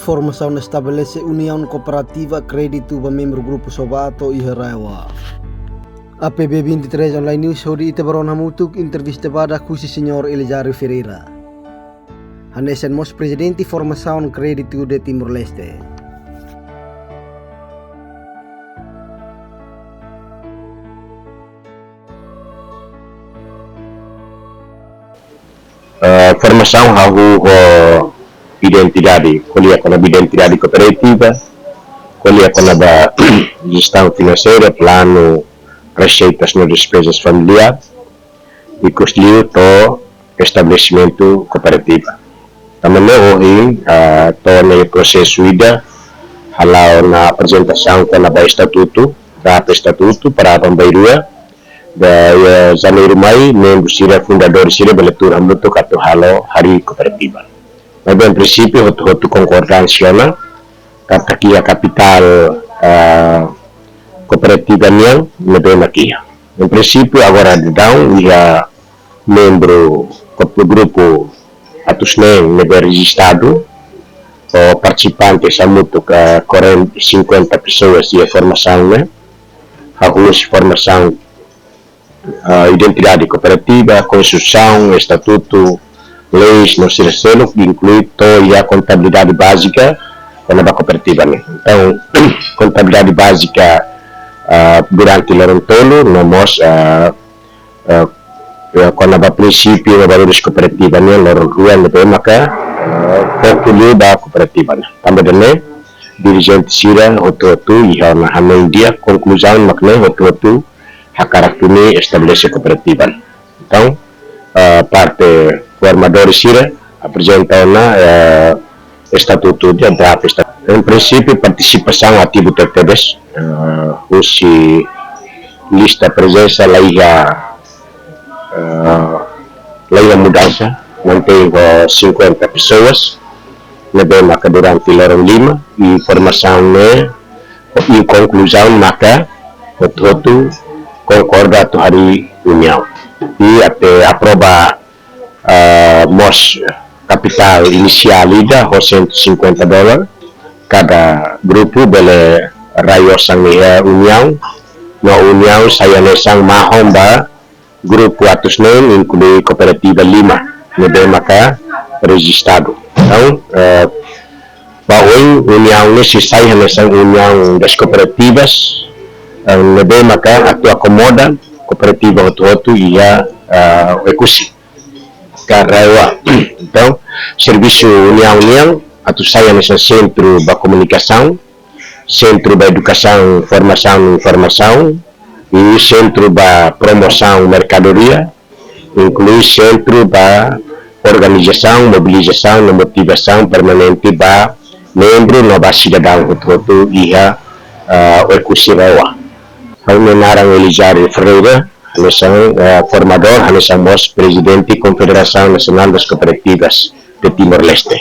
Formação estabelece União Cooperativa Crédito para membro Grupo Sobato e Heraiwa. APB 23 Online News hari ite baron hamutuk entrevista pada kusi Senhor Elizario Ferreira. Hanesen mos presidente Formação Crédito de Timor-Leste. Formação hago identidade, colher com a identidade cooperativa, colher com a gestão financeira, plano, receitas nas despesas familiares e construir o estabelecimento cooperativo. Também hoje estou no processo ida, halau na apresentação com a estatuto, data estatuto para a Bambairua, da janeiro mai membro sira fundador sira beletura muito kato halo hari kooperativa. Mas em princípio hotu concordância na kata kia capital cooperativa niang nebena kia. Em princípio agora de down ia membro do grupo atusnen nebe registrado o participantes muito 50 pessoas de formação né. Alguns formação identidade cooperativa, construção, estatuto, leis, no selo que inclui toda a contabilidade básica da cooperativa. Então, contabilidade básica durante o Lorontolo, nós quando a princípio da valores cooperativa, né, Loronrua, né, maka concluir da cooperativa. Também dele dirigente sira otu ia na India conclusão makna otu hakarakuni estabelece cooperativa. Então, parte formador sira apresenta na estatuto de draft. Em princípio, participação ativa tertebes, usi lista presença laia mudança, mantém 50 pessoas, lebih maka durante lorong 5 e formação né, e conclusão maka otu concorda tu hari união e até aprova mos capital inicial ida $150 cada grupo bele raio sang união no união saya nesang mahom ba grupo atusnen inclui cooperativa 5 nebe maka registrado. Então bahwa união nesse saya nesang união das cooperativas lebih maka atau akomoda kooperativa otu ia ekusi karena então serviço união atau saya nessa centro da comunicação, centro da educação, formação informação e centro da promoção mercadoria, inclui centro da organização, mobilização e motivação permanente da membro nova cidadão otu ia ekusi rawa. Menarang Elizario Ferreira, hanesang formador, hanesang bos presidente Confederação Nacional das Cooperativas de Timor-Leste.